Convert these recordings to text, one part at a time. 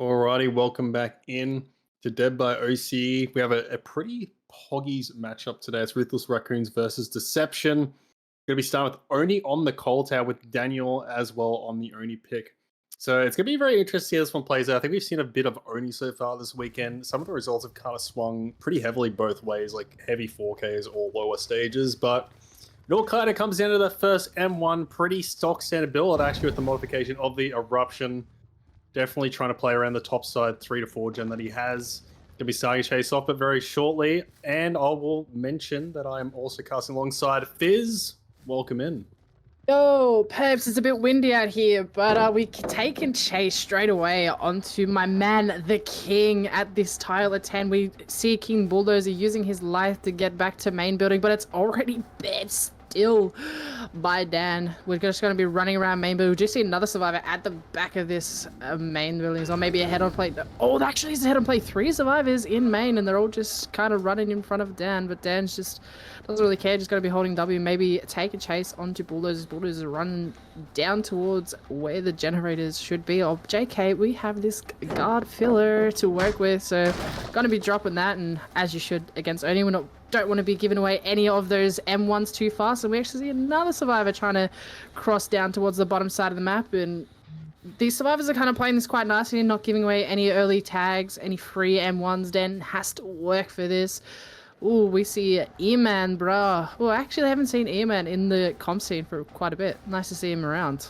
Alrighty, welcome back in to Dead by OCE. We have a pretty hoggies matchup today. It's Ruthless Raccoons versus Deception. Going to be starting with Oni on the call tower with Daniel as well on the Oni pick. So it's going to be very interesting to see how this one plays out. I think we've seen a bit of Oni so far this weekend. Some of the results have kind of swung pretty heavily both ways, like heavy 4Ks or lower stages. But it all kind of comes down to the first M1, pretty stock standard build, actually, with the modification of the Eruption. Definitely trying to play around the top side 3 to 4 gen that he has. Going to be starting to chase off it very shortly. And I will mention that I'm also casting alongside Fizz. Welcome in. Yo, Pepz, it's a bit windy out here, but we take and chase straight away onto my man, the King, at this tile at 10. We see King Bulldozer using his life to get back to main building, but it's already bed still by Dan. We're just going to be running around main building. We just see another survivor at the back of this main building, or maybe a head-on plate. Oh, actually, it's a head-on plate. 3 survivors in main, and they're all just kind of running in front of Dan, but Dan's just doesn't really care, just going to be holding W, maybe take a chase onto Bulldozers. Bulldozers run down towards where the generators should be. Oh, JK, we have this guard filler to work with, so going to be dropping that, and as you should against Oni, we don't want to be giving away any of those M1s too fast, and we actually see another survivor trying to cross down towards the bottom side of the map, and these survivors are kind of playing this quite nicely, not giving away any early tags, any free M1s. Dan has to work for this. Ooh, we see E-Man, bruh. Well, actually, I haven't seen E-Man in the comp scene for quite a bit. Nice to see him around.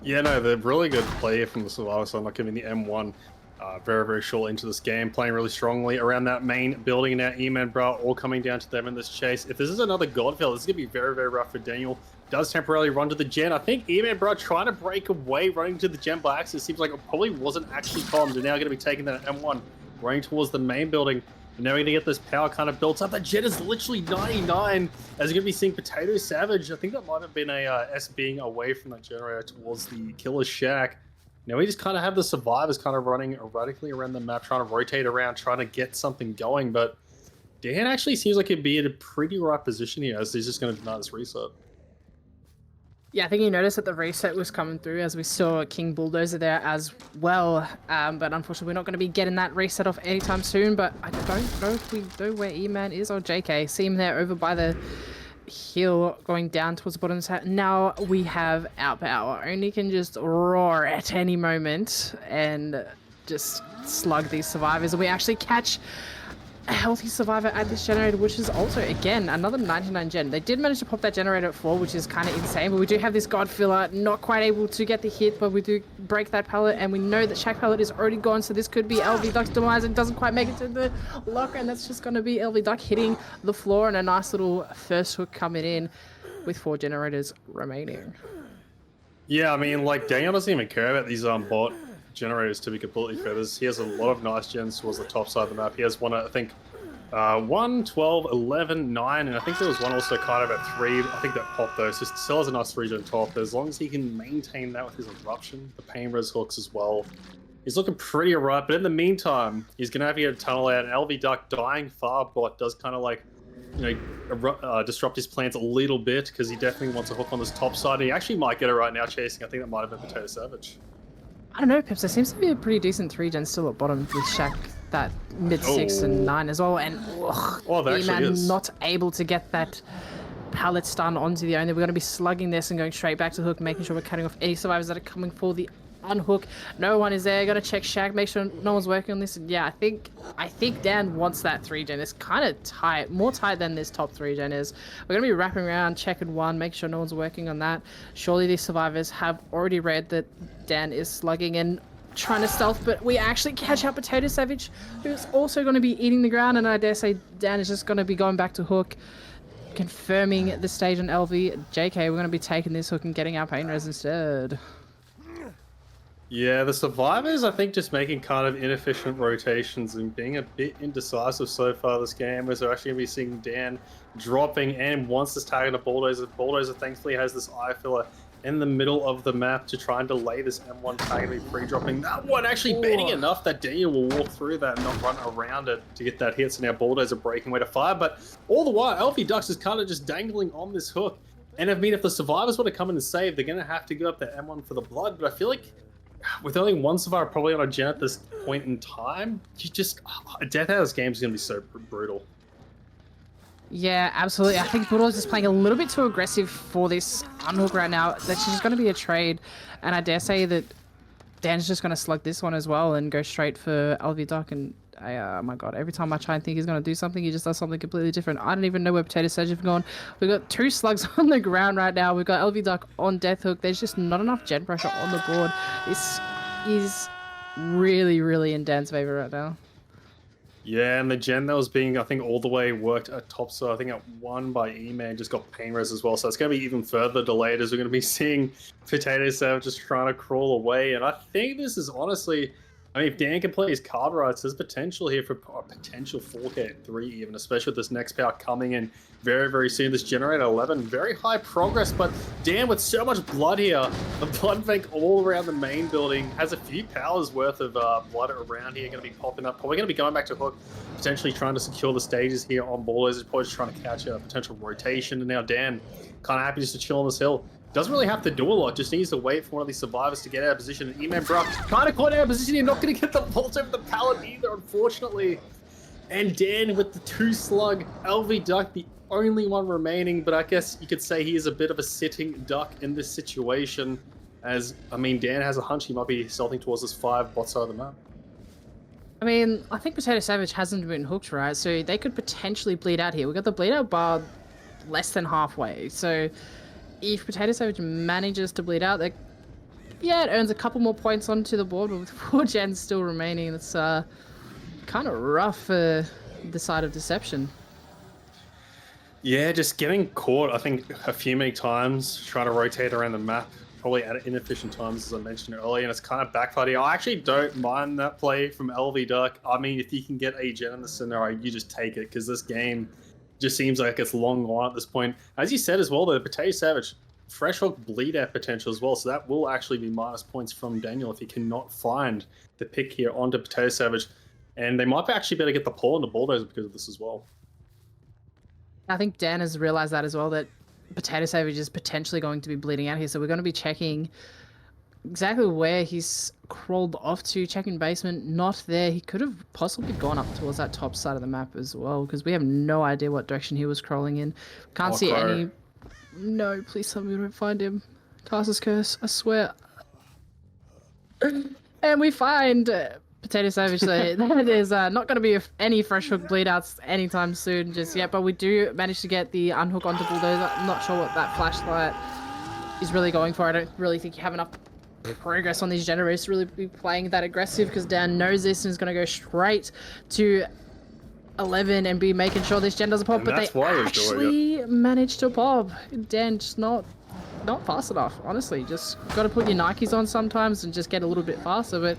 Yeah, no, they're really good play from the Survivor, so I'm not giving the M1 very, very short into this game. Playing really strongly around that main building now. E-Man, bruh, all coming down to them in this chase. If this is another Godfill, this is going to be very, very rough for Daniel. Does temporarily run to the gen. I think E-Man, bruh, trying to break away, running to the gen by accident. Seems like it probably wasn't actually calmed. They're now going to be taking that M1, running towards the main building. And now we're going to get this power kind of built up. That jet is literally 99. As you're going to be seeing Potato Savage. I think that might have been a SBing away from that generator towards the Killer's Shack. Now we just kind of have the survivors kind of running erratically around the map, trying to rotate around, trying to get something going. But Dan actually seems like he'd be in a pretty right position here, as he's just going to deny this reset. Yeah, I think you noticed that the reset was coming through as we saw King Bulldozer there as well. But unfortunately, we're not going to be getting that reset off anytime soon. But I don't know if we know where E-Man is or JK. See him there over by the hill going down towards the bottom side. Now we have our power. Oni can just roar at any moment and just slug these survivors. And we actually catch a healthy survivor at this generator, which is also, again, another 99 gen. They did manage to pop that generator at 4, which is kind of insane, but we do have this God Filler, not quite able to get the hit, but we do break that pallet, and we know that Shack Pallet is already gone, so this could be LV Duck's demise, and doesn't quite make it to the locker, and that's just going to be LV Duck hitting the floor, and a nice little first hook coming in with 4 generators remaining. Yeah, I mean, like, Daniel doesn't even care about these bot generators, to be completely fair. He has a lot of nice gens towards the top side of the map. He has one, I think, 1, 12, 11, 9, and I think there was one also kind of at 3. I think that popped though, so still has a nice 3-gen top. As long as he can maintain that with his Eruption, the Pain Res hooks as well, he's looking pretty alright. But in the meantime, he's going to have to get a tunnel out, and LV Duck dying far bot does kind of like, you know, disrupt his plans a little bit, because he definitely wants a hook on this top side. He actually might get it right now chasing. I think that might have been Potato Savage. I don't know, Pips. There seems to be a pretty decent 3-gen still at bottom with Shack, that mid 6 and 9 as well. And E-Man not able to get that pallet stun onto the owner. We're going to be slugging this and going straight back to the hook, making sure we're cutting off any survivors that are coming for the unhook. No one is there. Got to check Shack, make sure no one's working on this. And yeah, I think Dan wants that 3-gen. It's kind of tight, more tight than this top 3-gen is. We're going to be wrapping around, checking 1, make sure no one's working on that. Surely these survivors have already read that Dan is slugging and trying to stealth, but we actually catch out Potato Savage, who's also going to be eating the ground, and I dare say Dan is just going to be going back to hook, confirming the stage on LV. JK, we're going to be taking this hook and getting our Pain Res instead. Yeah, the survivors, I think, just making kind of inefficient rotations and being a bit indecisive so far this game, as they're actually going to be seeing Dan dropping and wants this target of Bulldozer. Bulldozer thankfully has this eye filler in the middle of the map to try and delay this M1 target pre-dropping. That one actually baiting enough that Daniel will walk through that and not run around it to get that hit. So now Bulldozer breaking way to fire, but all the while, LV Ducks is kind of just dangling on this hook. And I mean, if the survivors want to come in and save, they're going to have to go up the M1 for the blood, but I feel like with only one survivor probably on a gen at this point in time, you just Death House game is going to be so brutal. Yeah, absolutely. I think Bulldogs is playing a little bit too aggressive for this unhook right now. That's just going to be a trade, and I dare say that Dan's just going to slug this one as well and go straight for LV Duck. And oh my god, every time I try and think he's going to do something, he just does something completely different. I don't even know where Potato Surge have gone. We've got 2 slugs on the ground right now. We've got LV Duck on Death Hook. There's just not enough gen pressure on the board. This is really, really in Dan's favor right now. Yeah, and the gen that was being, I think, all the way worked at top, so I think at 1 by E-Man just got pain res as well, so it's going to be even further delayed as we're going to be seeing Potato Savage just trying to crawl away, and I think this is honestly, I mean, if Dan can play his card right, there's potential here for a potential 4K at 3 even, especially with this next power coming in very, very soon. This generator 11, very high progress, but Dan with so much blood here, the blood bank all around the main building, has a few powers worth of blood around here going to be popping up. Probably going to be going back to hook, potentially trying to secure the stages here on ballers. He's probably just trying to catch a potential rotation, and now Dan kind of happy just to chill on this hill. Doesn't really have to do a lot, just needs to wait for one of these survivors to get out of position. And E-Man Brock kind of caught out of position here, not going to get the vault over the pallet either, unfortunately. And Dan with the 2 slug, LV Duck, the only one remaining, but I guess you could say he is a bit of a sitting duck in this situation, as, I mean, Dan has a hunch he might be stealthing towards this 5 bot side of the map. I mean, I think Potato Savage hasn't been hooked, right? So they could potentially bleed out here. We've got the bleed out bar less than halfway, so if Potato Savage manages to bleed out, yeah, it earns a couple more points onto the board, but with 4 gens still remaining, it's kind of rough for the side of Deception. Yeah, just getting caught, I think, a few many times, trying to rotate around the map, probably at inefficient times, as I mentioned earlier, and it's kind of backfired. I actually don't mind that play from LV Duck. I mean, if you can get a gen in the scenario, you just take it, because this game just seems like it's long gone at this point. As you said as well, the Potato Savage, fresh hook bleed out potential as well, so that will actually be minus points from Daniel if he cannot find the pick here onto Potato Savage. And they might actually better get the pull on the Bulldozer because of this as well. I think Dan has realized that as well, that Potato Savage is potentially going to be bleeding out here, so we're going to be checking exactly where he's crawled off to, checking basement, not there. He could have possibly gone up towards that top side of the map as well, because we have no idea what direction he was crawling in. Can't see any... No, please tell me we don't find him. Caster's Curse, I swear. And we find Potato Savage, so that is not going to be any fresh hook bleed outs anytime soon just yet, but we do manage to get the unhook onto Bulldozer. I'm not sure what that flashlight is really going for. I don't really think you have enough progress on these generators to really be playing that aggressive, because Dan knows this and is going to go straight to 11 and be making sure this gen doesn't pop, but they actually managed to pop. Dan just not fast enough, honestly. Just got to put your Nikes on sometimes and just get a little bit faster, but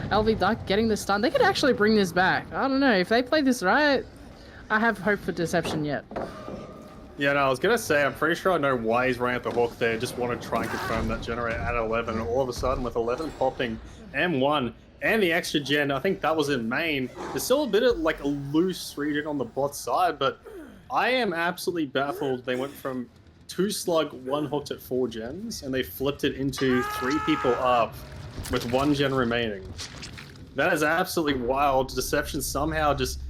LV Duck getting the stun, they could actually bring this back. I don't know, if they play this right, I have hope for Deception yet. Yeah, no, I was going to say, I'm pretty sure I know why he's running at the hook there. Just want to try and confirm that generator at 11, and all of a sudden with 11 popping, M1, and the extra gen, I think that was in main. There's still a bit of like a loose region on the bot side, but I am absolutely baffled. They went from 2 slug, 1 hooked at 4 gens, and they flipped it into 3 people up with 1 gen remaining. That is absolutely wild. Deception somehow just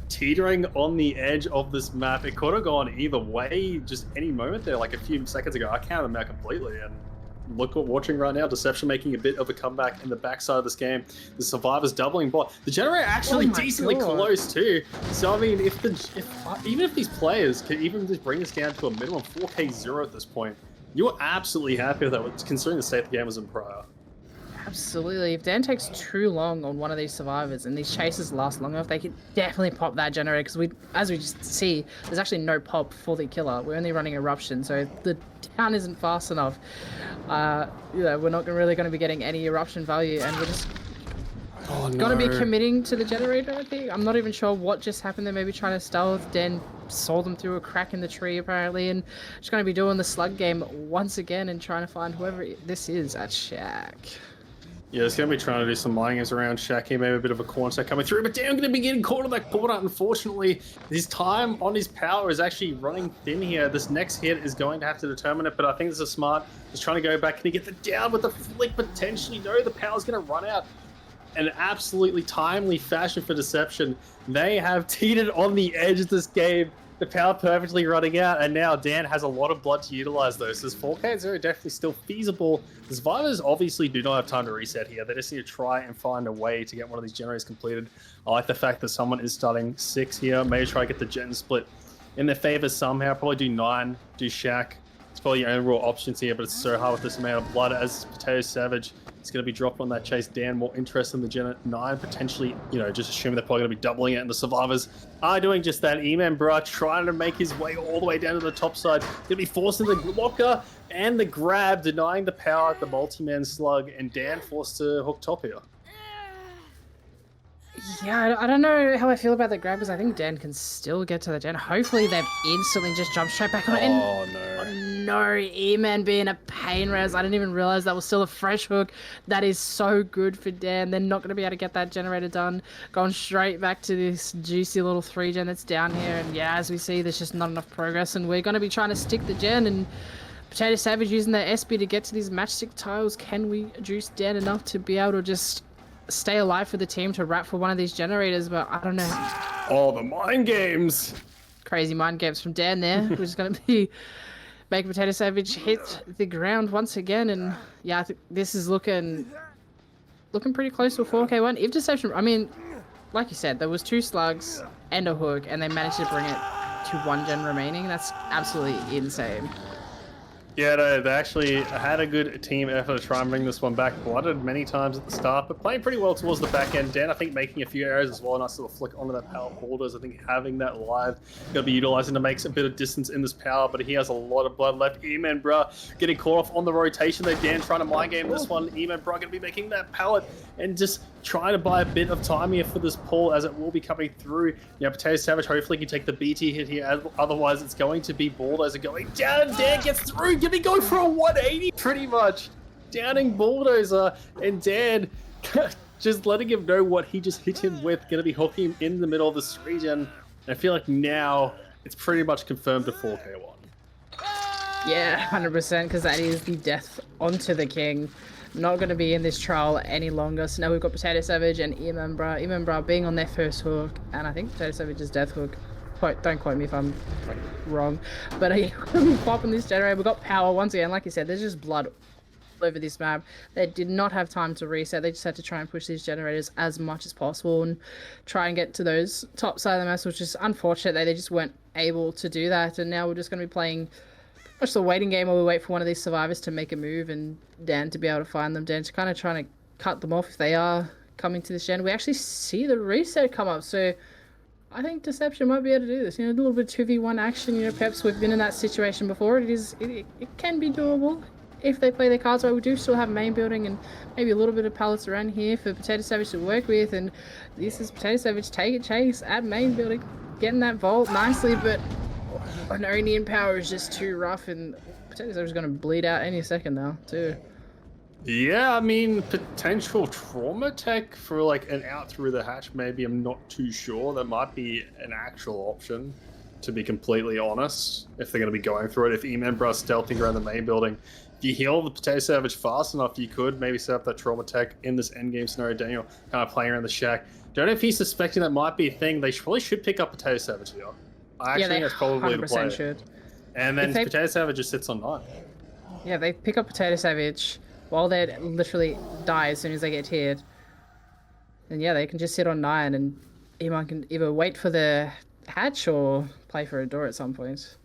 teetering on the edge of this map. It could have gone either way just any moment there, like a few seconds ago. I counted them out completely, and look what watching right now, Deception making a bit of a comeback in the backside of this game. The Survivors doubling bot. The generator actually decently close too. So I mean, even if these players can even just bring this down to a minimum 4K 0 at this point, you're absolutely happy with that, considering the state the game was in prior. Absolutely. If Dan takes too long on one of these survivors and these chases last long enough, they could definitely pop that generator, because as we just see, there's actually no pop for the killer. We're only running Eruption, so the town isn't fast enough. We're not really going to be getting any Eruption value, and we're just going to be committing to the generator, I think. I'm not even sure what just happened. They may be trying to stealth. Dan saw them through a crack in the tree, apparently, and just going to be doing the slug game once again and trying to find whoever this is at Shack. Yeah, it's going to be trying to do some mining around Shaq here, maybe a bit of a corner set coming through, but Dan going to be getting caught in that corner. Unfortunately, his time on his power is actually running thin here. This next hit is going to have to determine it, but I think this is smart. He's trying to go back. Can he get the down with the flick potentially? No, the power's going to run out. An absolutely timely fashion for Deception. They have teetered on the edge of this game. The power perfectly running out, and now Dan has a lot of blood to utilize though. So this 4K0 definitely still feasible. The survivors obviously do not have time to reset here. They just need to try and find a way to get one of these generators completed. I like the fact that someone is starting 6 here. Maybe try to get the gen split in their favor somehow. Probably do 9, do Shaq. It's probably your only real options here, but it's so hard with this amount of blood as Potato Savage is going to be dropped on that chase. Dan more interested in the gen at 9, potentially, you know, just assuming they're probably going to be doubling it, and the survivors are doing just that. E-Man Bra trying to make his way all the way down to the top side. Going to be forcing the blocker and the grab, denying the power, the multi-man slug, and Dan forced to hook top here. Yeah, I don't know how I feel about the grab, because I think Dan can still get to the gen. Hopefully they've instantly just jumped straight back on it. Oh, no. No, E-Man being a pain res. I didn't even realize that was still a fresh hook. That is so good for Dan. They're not going to be able to get that generator done. Going straight back to this juicy little 3 gen that's down here. And yeah, as we see, there's just not enough progress. And we're going to be trying to stick the gen. And Potato Savage using their SB to get to these matchstick tiles. Can we juice Dan enough to be able to just stay alive for the team to wrap for one of these generators? But I don't know. Oh, the mind games. Crazy mind games from Dan there. We're just going to be making Potato Savage hit the ground once again. And yeah, I think this is looking pretty close to a 4K1. If Deception, I mean, like you said, there was 2 slugs and a hook, and they managed to bring it to 1 gen remaining. That's absolutely insane. Yeah, no, they actually had a good team effort to try and bring this one back. Blooded many times at the start, but playing pretty well towards the back end. Dan, I think, making a few errors as well. Nice little flick onto that power boulders. I think having that live, going to be utilizing to make a bit of distance in this power, but he has a lot of blood left. E-Man Bruh getting caught off on the rotation there. Dan trying to mind game this one. E-Man Bruh going to be making that pallet and just trying to buy a bit of time here for this pull, as it will be coming through. Yeah, Potato Savage hopefully can take the BT hit here. Otherwise, it's going to be Bulldozer going down, and Dan gets through. Gonna be going for a 180 pretty much. Downing Bulldozer, and Dan just letting him know what he just hit him with. Gonna be hooking him in the middle of this region. And I feel like now it's pretty much confirmed to 4K1. Yeah, 100%, because that is the death onto the king. Not going to be in this trial any longer. So now we've got Potato Savage and E-Man Bra. E-Man Bra being on their first hook, and I think Potato Savage's death hook. Don't quote me if I'm wrong, but we're popping this generator. We've got power once again. Like you said, there's just blood all over this map. They did not have time to reset. They just had to try and push these generators as much as possible and try and get to those top side of the map, which is unfortunate. They just weren't able to do that, and now we're just going to be playing much the waiting game while we wait for one of these survivors to make a move and Dan to be able to find them. Dan's kind of trying to cut them off if they are coming to this gen. We actually see the reset come up, so I think Deception might be able to do this. You know, a little bit 2v1 action. You know, Pepz, we've been in that situation before. It can be doable if they play their cards right. We do still have main building and maybe a little bit of pallets around here for Potato Savage to work with, and this is Potato Savage take a chase at main building, getting that vault nicely, but an Oni in power is just too rough, and Potato Savage is going to bleed out any second now, too. Yeah, I mean, potential trauma tech for like an out through the hatch, maybe. I'm not too sure. That might be an actual option, to be completely honest, if they're going to be going through it. If E-Man Bruh's stealthing around the main building, if you heal the Potato Savage fast enough, you could maybe set up that trauma tech in this endgame scenario. Daniel kind of playing around the shack. Don't know if he's suspecting that might be a thing. They probably should pick up Potato Savage here. I actually think that's probably the play. Should. And then Potato Savage just sits on 9. Yeah, they pick up Potato Savage while they literally die as soon as they get tiered. And yeah, they can just sit on 9, and Iman can either wait for the hatch or play for a door at some point.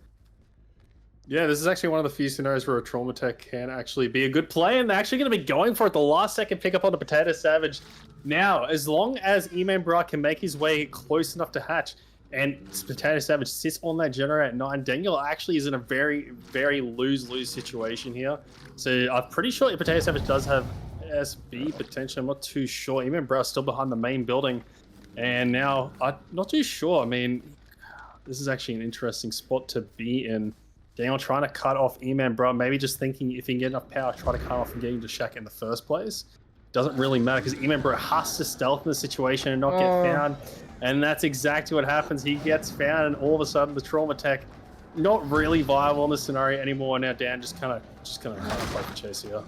Yeah, this is actually one of the few scenarios where a trauma tech can actually be a good play, and they're actually going to be going for it. The last second pick up on the Potato Savage. Now, as long as E-Man Bra can make his way close enough to hatch, and Potato Savage sits on that generator at 9, Daniel actually is in a very, very lose-lose situation here. So I'm pretty sure Potato Savage does have SB potential. I'm not too sure. E-Man Bra still behind the main building. And now, I'm not too sure. I mean, this is actually an interesting spot to be in. Daniel trying to cut off E-Man Bra, maybe just thinking if he can get enough power, try to cut off and get into Shack in the first place. doesn't really matter because E-Man Bro has to stealth in the situation and not get found. And that's exactly what happens. He gets found, and all of a sudden the trauma tech not really viable in this scenario anymore. Now Dan just kind of fight the chase here.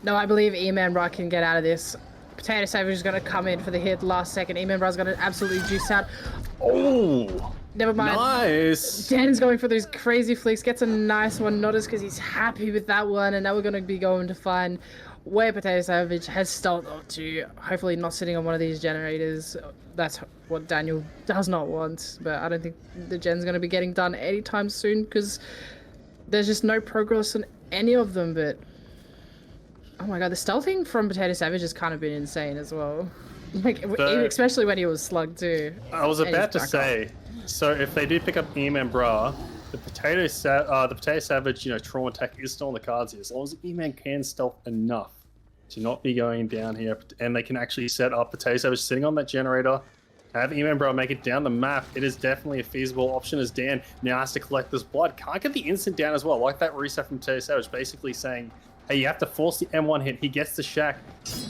No, I believe E-Man Bro can get out of this. Potato Savage is going to come in for the hit last second. E-Man Bro is going to absolutely juice out. Oh, never mind. Nice. Dan's going for those crazy flicks. Gets a nice one. Notice because he's happy with that one. And now we're going to be going to find where Potato Savage has stealthed up to. Hopefully not sitting on one of these generators. That's what Daniel does not want. But I don't think the gen's going to be getting done anytime soon because there's just no progress on any of them. But oh my god, the stealthing from Potato Savage has kind of been insane as well. Like, especially when he was slugged too. I was about to say, so if they do pick up E-Man Bra, the Potato Savage, trauma tech is still on the cards here. As long as E-Man can stealth enough to not be going down here, and they can actually set up Potato Savage sitting on that generator, have E-Man Bro make it down the map, it is definitely a feasible option as Dan now has to collect this blood. Can't get the instant down as well, like that reset from Potato Savage, basically saying, hey, you have to force the M1 hit. He gets the shack,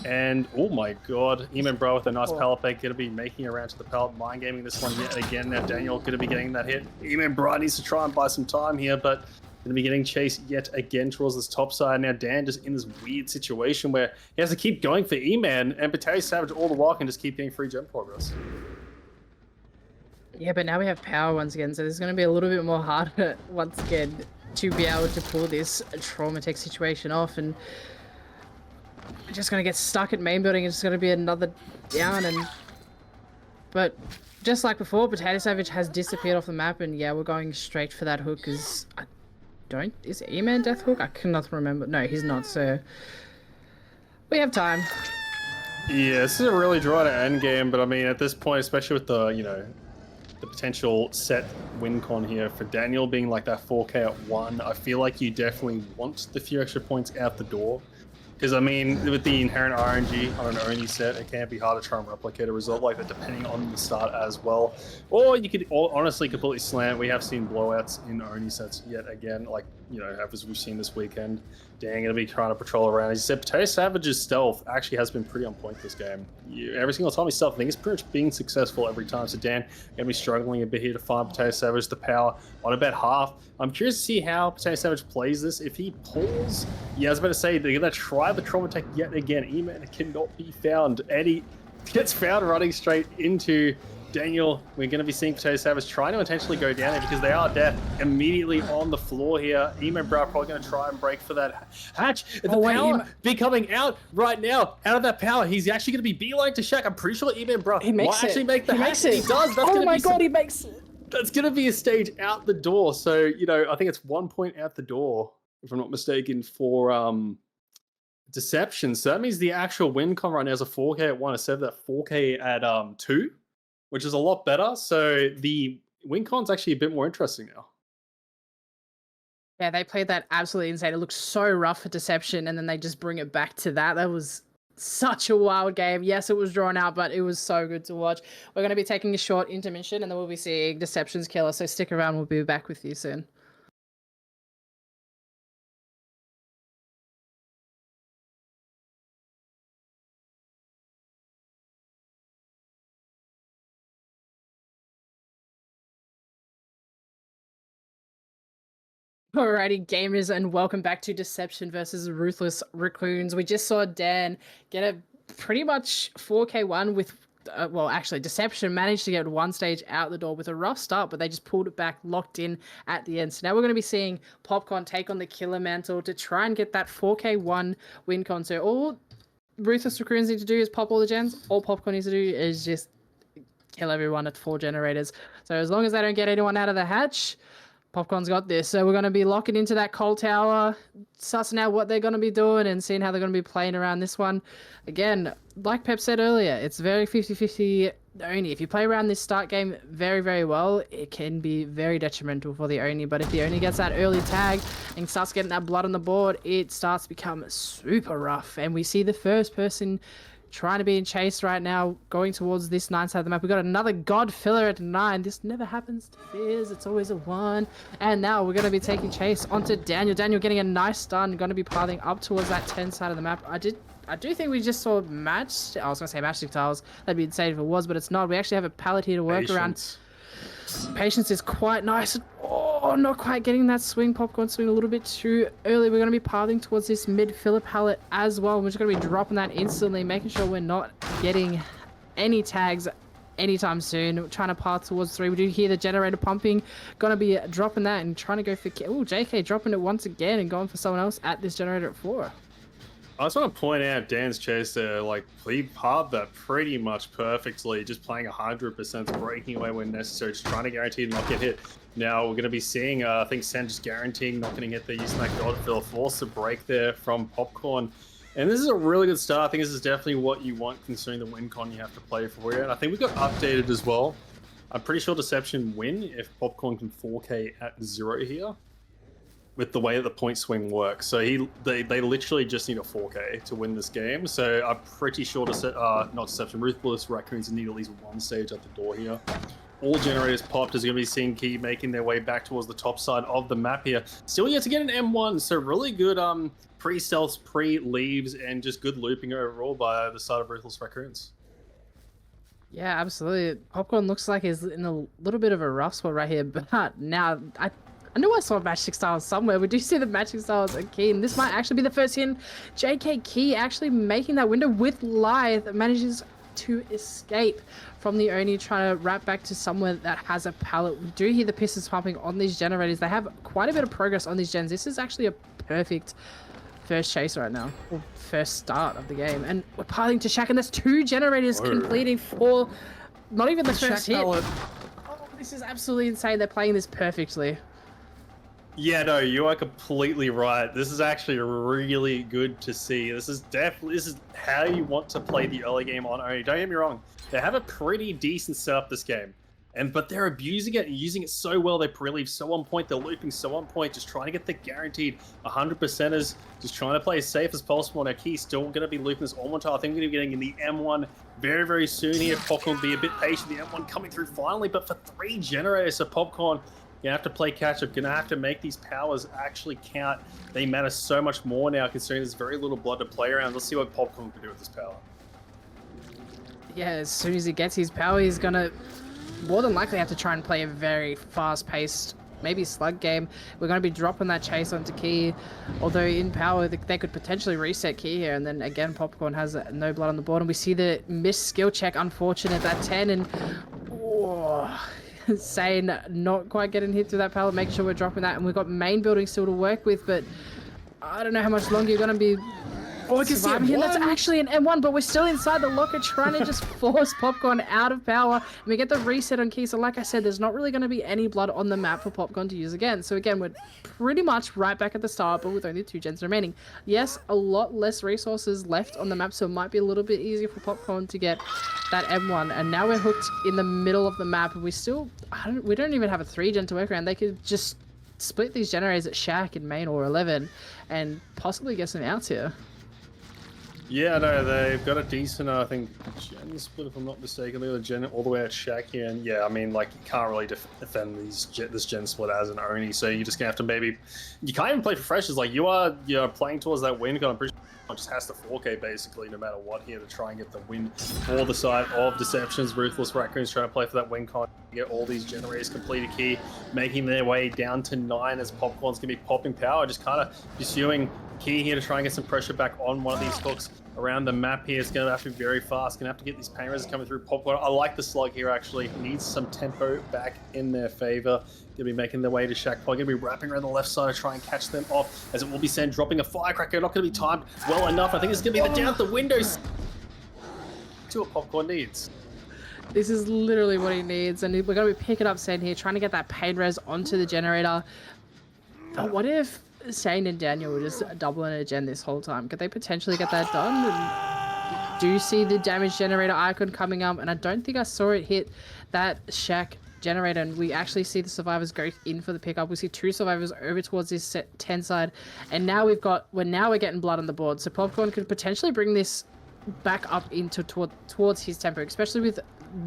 and oh my god, E-Man Bro with a nice pallet pick, gonna be making around to the pallet, mind gaming this one yet again. Now Daniel gonna be getting that hit. E-Man Bro needs to try and buy some time here, but gonna be getting chased yet again towards this top side. Now Dan just in this weird situation where he has to keep going for E-Man, and Potato Savage all the while can just keep getting free gem progress. Yeah, but now we have power once again, so this is gonna be a little bit more harder once again to be able to pull this trauma tech situation off, and we're just gonna get stuck at main building. It's gonna be another down, but just like before, Potato Savage has disappeared off the map, and yeah, we're going straight for that hook. Is E-Man death hook? I cannot remember. No, he's not. So we have time. Yeah, this is a really draw to end game, but I mean at this point, especially with the the potential set win con here for Daniel being like that 4K at 1, I feel like you definitely want the few extra points out the door. Because I mean, with the inherent RNG on an Oni set, it can be hard to try and replicate a result like that depending on the start as well. Or you could honestly completely slam. We have seen blowouts in Oni sets yet again, like, as we've seen this weekend. Dan gonna be trying to patrol around. As you said, Potato Savage's stealth actually has been pretty on point this game. Every single time he's stealthing, he's pretty much being successful every time. So Dan gonna be struggling a bit here to find Potato Savage the power on about half. I'm curious to see how Potato Savage plays this. If he pulls, I was about to say, they're gonna try the trauma tech yet again. E-Man cannot be found. Eddie gets found running straight into Daniel. We're going to be seeing Potato Savage trying to intentionally go down there because they are death immediately on the floor here. E-Man Bro probably going to try and break for that hatch. The power be coming out right now. Out of that power, he's actually going to be beeline to Shaq. I'm pretty sure E-Man Bro might actually make the hatch. He does. That's oh my god, he makes it. That's going to be a stage out the door. So, I think it's 1 point out the door, if I'm not mistaken, for Deception. So that means the actual win con right now is a 4K at 1 instead of that 4K at 2. Which is a lot better. So the win con's actually a bit more interesting now. Yeah, they played that absolutely insane. It looked so rough for Deception, and then they just bring it back to that. That was such a wild game. Yes, it was drawn out, but it was so good to watch. We're going to be taking a short intermission, and then we'll be seeing Deception's killer. So stick around. We'll be back with you soon. Alrighty, gamers, and welcome back to Deception versus Ruthless Raccoons. We just saw Dan get a pretty much 4K1 with, well, actually, Deception managed to get one stage out the door with a rough start, but they just pulled it back, locked in at the end. So now we're going to be seeing Popcorn take on the killer mantle to try and get that 4K1 win con. So all Ruthless Raccoons need to do is pop all the gens. All Popcorn needs to do is just kill everyone at 4 generators. So as long as they don't get anyone out of the hatch, Popcorn's got this. So we're going to be locking into that coal tower, sussing out what they're going to be doing and seeing how they're going to be playing around this one. Again, like Pep said earlier, it's very 50-50 Oni. If you play around this start game very, very well, it can be very detrimental for the Oni. But if the Oni gets that early tag and starts getting that blood on the board, it starts to become super rough. And we see the first person trying to be in chase right now, going towards this 9 side of the map. We've got another God filler at 9. This never happens to Fizz. It's always a 1. And now we're going to be taking chase onto Daniel. Daniel getting a nice stun, going to be piling up towards that 10 side of the map. I I do think we just saw match. I was gonna say matchstick tiles. That'd be insane if it was, but it's not. We actually have a pallet here to work around. Patience is quite nice. Oh, not quite getting that swing. Popcorn swing a little bit too early. We're going to be pathing towards this mid filler pallet as well. We're just going to be dropping that instantly, making sure we're not getting any tags anytime soon. We're trying to path towards 3. We do hear the generator pumping. Going to be dropping that and trying to go for... Oh, JK dropping it once again and going for someone else at this generator at 4. I just want to point out Dan's chase there, like, he parred that pretty much perfectly, just playing 100%, breaking away when necessary, just trying to guarantee not get hit. Now we're going to be seeing, I think, Sen just guaranteeing not getting hit there, using that God Fill, force a break there from Popcorn. And this is a really good start. I think this is definitely what you want considering the win con you have to play for it. And I think we got updated as well. I'm pretty sure Deception win if Popcorn can 4K at 0 here, with the way that the point swing works. So they literally just need a 4K to win this game. So I'm pretty sure not Deception, Ruthless Raccoons need at least 1 stage at the door here. All generators popped as you're going to be seeing Key making their way back towards the top side of the map here. Still yet to get an M1, so really good pre-stealths, pre-leaves, and just good looping overall by the side of Ruthless Raccoons. Yeah, absolutely. Popcorn looks like he's in a little bit of a rough spot right here, but now I knew I saw matchstick styles somewhere. We do see the matchstick styles at Key, and this might actually be the first hit. JK Key actually making that window with Lithe, manages to escape from the Oni, trying to wrap back to somewhere that has a pallet. We do hear the pistons pumping on these generators. They have quite a bit of progress on these gens. This is actually a perfect first chase right now, or first start of the game. And we're piling to Shaq, and there's 2 generators completing for not even the first hit. Oh, this is absolutely insane. They're playing this perfectly. Yeah, no, you are completely right. This is actually really good to see. This is how you want to play the early game on Oni. Don't get me wrong, they have a pretty decent setup this game, but they're abusing it and using it so well. They pre-leave so on point, they're looping so on point, just trying to get the guaranteed 100%ers, just trying to play as safe as possible. Now Key still going to be looping this on tile. I think we're going to be getting in the M1 very, very soon here. Popcorn will be a bit patient. The M1 coming through finally, but for 3 generators, so Popcorn, you have to play catch up. Gonna have to make these powers actually count. They matter so much more now, considering there's very little blood to play around. Let's see what Popcorn can do with this power. Yeah, as soon as he gets his power, he's gonna more than likely have to try and play a very fast-paced, maybe slug game. We're gonna be dropping that chase onto Key, although in power they could potentially reset Key here, and then again Popcorn has no blood on the board, and we see the missed skill check, unfortunate, that 10, and Sane not quite getting hit through that pallet, making sure we're dropping that, and we've got main building still to work with, but I don't know how much longer you're going to be surviving here. That's actually an M1, but we're still inside the locker trying to just force Popcorn out of power, and we get the reset on Key. So like I said, there's not really going to be any blood on the map for Popcorn to use again. So again, we're pretty much right back at the start, but with only 2 gens remaining. Yes, a lot less resources left on the map, so it might be a little bit easier for Popcorn to get that M1. And now we're hooked in the middle of the map, and we don't even have a 3 gen to work around. They could just split these generators at Shack in main or 11 and possibly get some outs here. Yeah, no, they've got a decent, I think, gen split, if I'm not mistaken. They're gen all the way at Shack here, and yeah, I mean, like, you can't really defend this gen split as an Oni, so you're just gonna have to maybe, you can't even play for freshers. Like, you're playing towards that win con. I'm pretty sure just has to 4K basically, no matter what here, to try and get the win for the side of Deceptions. Ruthless Raccoons trying to play for that win con, get all these generators completed. Key making their way down to 9 as Popcorn's gonna be popping power, just kind of pursuing Key here to try and get some pressure back on one of these hooks around the map here. It's going to have to be very fast. Going to have to get these pain resistors coming through. Popcorn, I like the slug here actually. Needs some tempo back in their favor. Going to be making their way to Shack. Probably going to be wrapping around the left side to try and catch them off, as it will be sent dropping a firecracker. Not going to be timed well enough. I think it's going to be the down the windows to what Popcorn needs. This is literally what he needs, and we're going to be picking up Sen here, trying to get that pain res onto the generator. But what if Shane and Daniel were just doubling a gen this whole time? Could they potentially get that done? And do see the damage generator icon coming up, and I don't think I saw it hit that Shack generator, and we actually see the survivors go in for the pickup. We see 2 survivors over towards this set 10 side, and now we're getting blood on the board. So Popcorn could potentially bring this back up into towards his tempo, especially with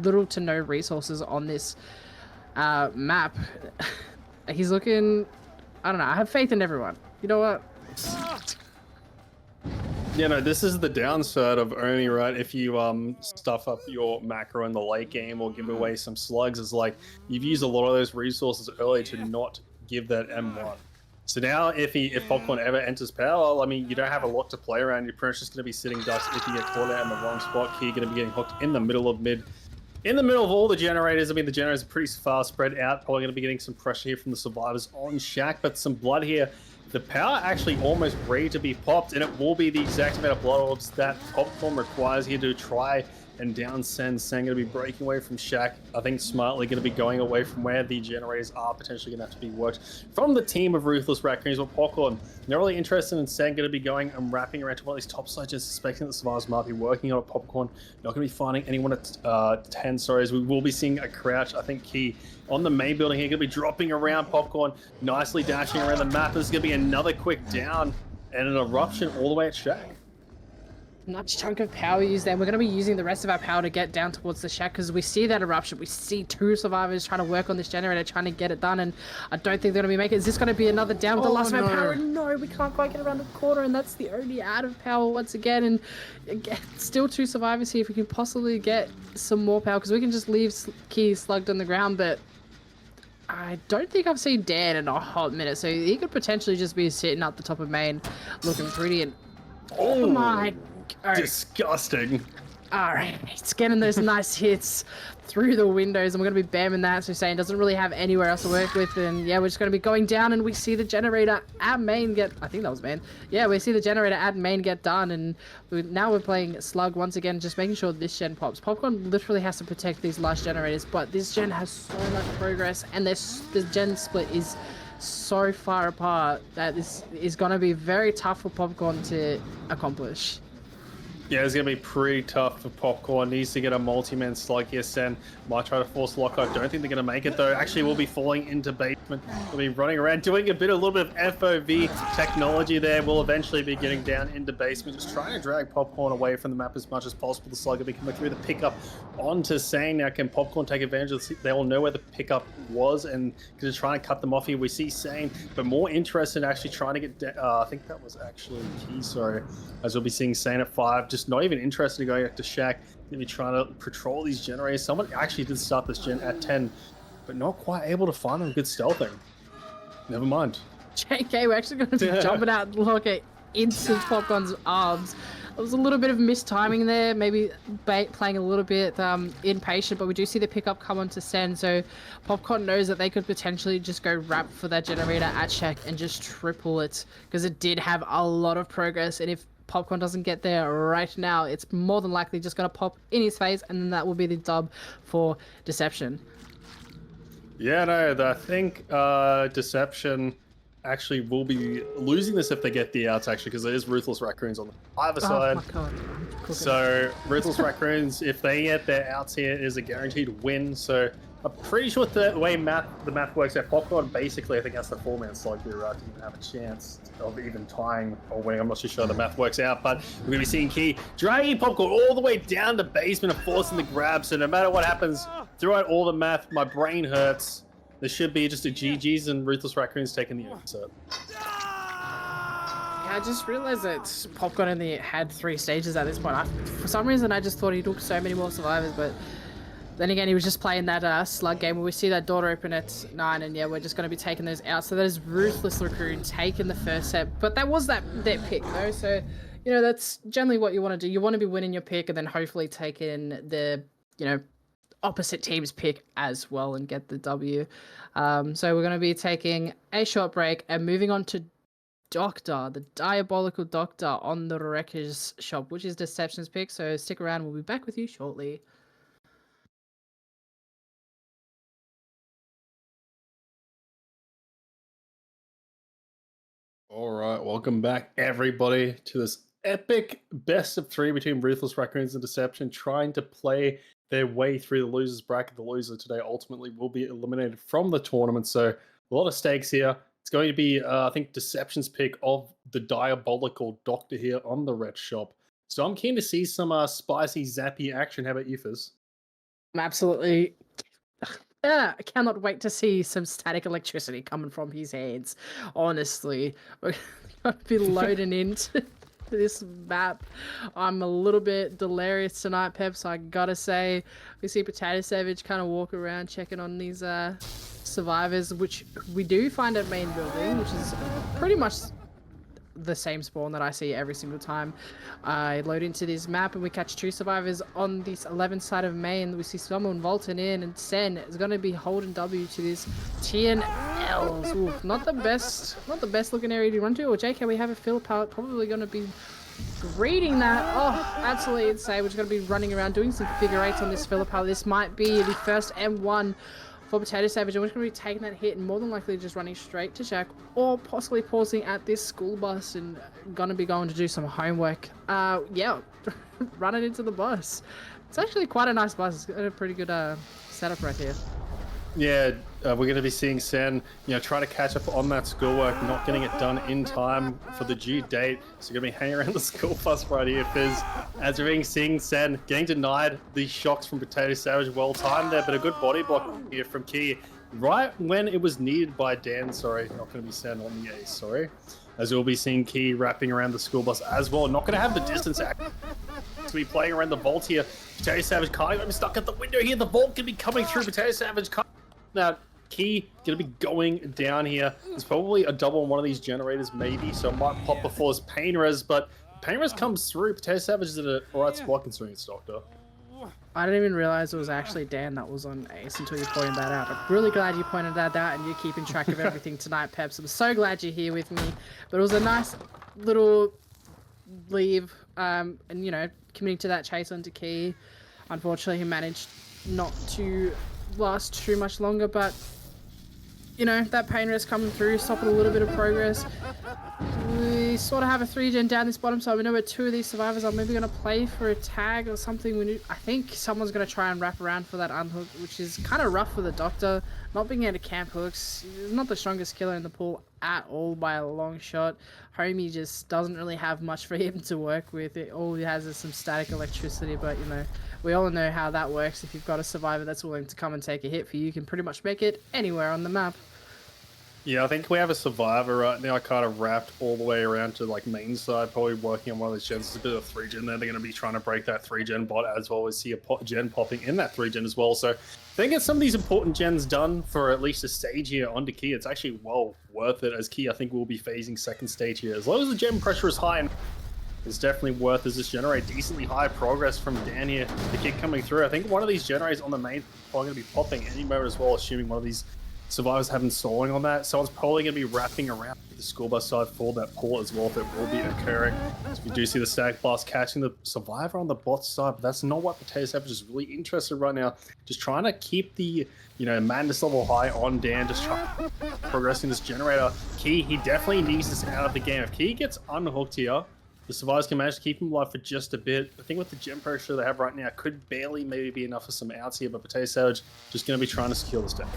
little to no resources on this map. He's looking, I don't know, I have faith in everyone. You know what? You know, this is the downside of Oni, right? If you stuff up your macro in the late game or give away some slugs, is like you've used a lot of those resources early to not give that M1. So now if Popcorn ever enters power, I mean, you don't have a lot to play around. You're pretty much just going to be sitting ducks if you get caught out in the wrong spot. You're going to be getting hooked in the middle of mid. In the middle of all the generators, I mean, the generators are pretty far spread out. Probably going to be getting some pressure here from the survivors on Shaq, but some blood here. The power actually almost ready to be popped, and it will be the exact amount of blood orbs that Popcorn requires here to try and down Sen. Sen going to be breaking away from Shaq. I think smartly going to be going away from where the generators are potentially going to have to be worked from the team of Ruthless Raccoons. But Popcorn, not really interested in Sen, going to be going and wrapping around to one of these top sides, just suspecting that survivors might be working on a Popcorn. Not going to be finding anyone at 10, sorry, as we will be seeing a crouch, I think, key on the main building here. Going to be dropping around Popcorn, nicely dashing around the map. This is going to be another quick down and an eruption all the way at Shaq. Nice chunk of power used there. We're going to be using the rest of our power to get down towards the Shack because we see that eruption. We see two survivors trying to work on this generator, trying to get it done, and I don't think they're going to be making it. Is this going to be another down with the last of our power? No, we can't quite get around the corner, and that's the only out of power once again. And again, still two survivors here. If we can possibly get some more power, because we can just leave Key slugged on the ground, but I don't think I've seen Dan in a hot minute, so he could potentially just be sitting up the top of main looking pretty. And oh my god. Disgusting. Alright, it's getting those nice hits through the windows, and we're going to be bamming that. So saying doesn't really have anywhere else to work with, and yeah, we're just going to be going down, and we see the generator at main get, I think that was main. Yeah, we see the generator at main get done, and now we're playing Slug once again, just making sure this gen pops. Popcorn literally has to protect these last generators, but this gen has so much progress, and this gen split is so far apart that this is going to be very tough for Popcorn to accomplish. Yeah, it's going to be pretty tough for Popcorn. Needs to get a multi-man slug here. Sen might try to force lockout. Don't think they're going to make it, though. Actually, we'll be falling into basement. We'll be running around, doing a little bit of FOV technology there. We'll eventually be getting down into basement, just trying to drag Popcorn away from the map as much as possible. The slug will be coming through the pickup onto Sang. Now, can Popcorn take advantage of this? They all know where the pickup was, and just trying to cut them off here. We see Sang, but more interested in actually trying to get I think that was actually Key, sorry, as we'll be seeing Sang at 5. Just not even interested in going back to Shaq. Maybe trying to patrol these generators. Someone actually did start this gen at 10, but not quite able to find them good stealthing. Never mind. JK, we're actually going to be jumping out like into Popcorn's arms. There was a little bit of mistiming there, maybe playing a little bit impatient, but we do see the pickup come onto Sen, so Popcorn knows that they could potentially just go wrap for that generator at Shaq and just triple it, because it did have a lot of progress, and if Popcorn doesn't get there right now, it's more than likely just going to pop in his face, and then that will be the dub for Deception. Yeah, no, I think Deception actually will be losing this if they get the outs, actually, because there is Ruthless Raccoons on the other side. Oh my god. So Ruthless Raccoons, if they get their outs here, it is a guaranteed win. So I'm pretty sure the way the math works out, Popcorn basically, I think that's the 4-man slug here, right? Didn't even have a chance of even tying or winning. I'm not too sure the math works out, but we're going to be seeing Key dragging Popcorn all the way down to basement and forcing the grab. So no matter what happens throughout all the math, my brain hurts. There should be just a GG's and Ruthless Raccoons taking the insert. Yeah, I just realized that Popcorn only had 3 stages at this point. For some reason, I just thought he took so many more survivors, but then again, he was just playing that slug game where we see that door open at 9, and yeah, we're just going to be taking those out. So that is Ruthless Raccoon taking the first set, but that was their pick though. So, you know, that's generally what you want to do. You want to be winning your pick and then hopefully take in the, you know, opposite team's pick as well and get the W. So we're going to be taking a short break and moving on to Doctor, the Diabolical Doctor on the Wreckers shop, which is Deception's pick. So stick around. We'll be back with you shortly. All right, welcome back, everybody, to this epic best of 3 between Ruthless Raccoons and Deception, trying to play their way through the losers bracket. The loser today ultimately will be eliminated from the tournament, so a lot of stakes here. It's going to be, I think, Deception's pick of the Diabolical Doctor here on the Ret Shop. So I'm keen to see some spicy, zappy action. How about you, Fizz? I'm absolutely... I cannot wait to see some static electricity coming from his hands. Honestly, we're going to be loading into this map. I'm a little bit delirious tonight, Pep, so I gotta say, we see Potato Savage kind of walk around checking on these survivors, which we do find at main building, which is pretty much the same spawn that I see every single time I load into this map, and we catch 2 survivors on this 11 side of main. We see someone vaulting in, and Sen is going to be holding W to this TNLs. Oof, not the best looking area to run to. Or JK, we have a fill pallet, probably going to be reading that. Oh, absolutely insane. We're just going to be running around doing some figure eights on this filler pallet. This might be the first M1 for Potato Savage, and we're just going to be taking that hit and more than likely just running straight to Jack, or possibly pausing at this school bus and going to be going to do some homework. Yeah, running into the bus. It's actually quite a nice bus. It's got a pretty good setup right here. Yeah, we're going to be seeing Sen, try to catch up on that schoolwork, not getting it done in time for the due date. So you're going to be hanging around the school bus right here, Fizz. As we're seeing Sen getting denied these shocks from Potato Savage, well timed there, but a good body block here from Key. Right when it was needed by Dan, sorry, not going to be Sen on the ace, sorry. As we'll be seeing Key wrapping around the school bus as well. Not going to have the distance to be playing around the vault here. Potato Savage can't even stuck at the window here. The vault can be coming through. Potato Savage can't. Now, Key gonna be going down here. There's probably a double on one of these generators, maybe, so it might pop before his pain res, but pain res comes through. Potato Savage is at a right spot considering it's Doctor. I didn't even realize it was actually Dan that was on ace until you pointed that out. I'm really glad you pointed that out and you're keeping track of everything tonight, Peps. I'm so glad you're here with me. But it was a nice little leave, and committing to that chase onto Key. Unfortunately, he managed not to last too much longer, but that pain rest coming through, stopping a little bit of progress. We sort of have a 3-gen down this bottom side. We know where 2 of these survivors are maybe going to play for a tag or something. I think someone's going to try and wrap around for that unhook, which is kind of rough for the Doctor. Not being able to camp hooks. He's not the strongest killer in the pool at all by a long shot. Homie just doesn't really have much for him to work with. All he has is some static electricity, but we all know how that works. If you've got a survivor that's willing to come and take a hit for you, you can pretty much make it anywhere on the map. Yeah, I think we have a survivor right now, kind of wrapped all the way around to main side, probably working on one of these gens. It's a bit of 3-gen there. They're going to be trying to break that 3-gen bot, as well as see a gen popping in that 3-gen as well. So they get some of these important gens done for at least a stage here onto Key. It's actually well worth it, as Key I think will be phasing second stage here. As long as the gen pressure is high, and it's definitely worth as this generate decently high progress from Dan here. The kick coming through. I think one of these generators on the main probably going to be popping any moment as well, assuming one of these survivors haven't stalling on that. Someone's probably going to be wrapping around the school bus side for that pull as well, if it will be occurring. So we do see the static blast catching the survivor on the bot side, but that's not what Potato Savage is really interested right now. Just trying to keep the madness level high on Dan, just trying progressing this generator. Key, he definitely needs this out of the game. If Key gets unhooked here, the survivors can manage to keep him alive for just a bit. I think with the gem pressure they have right now, could barely maybe be enough for some outs here, but Potato Savage just going to be trying to secure this deck.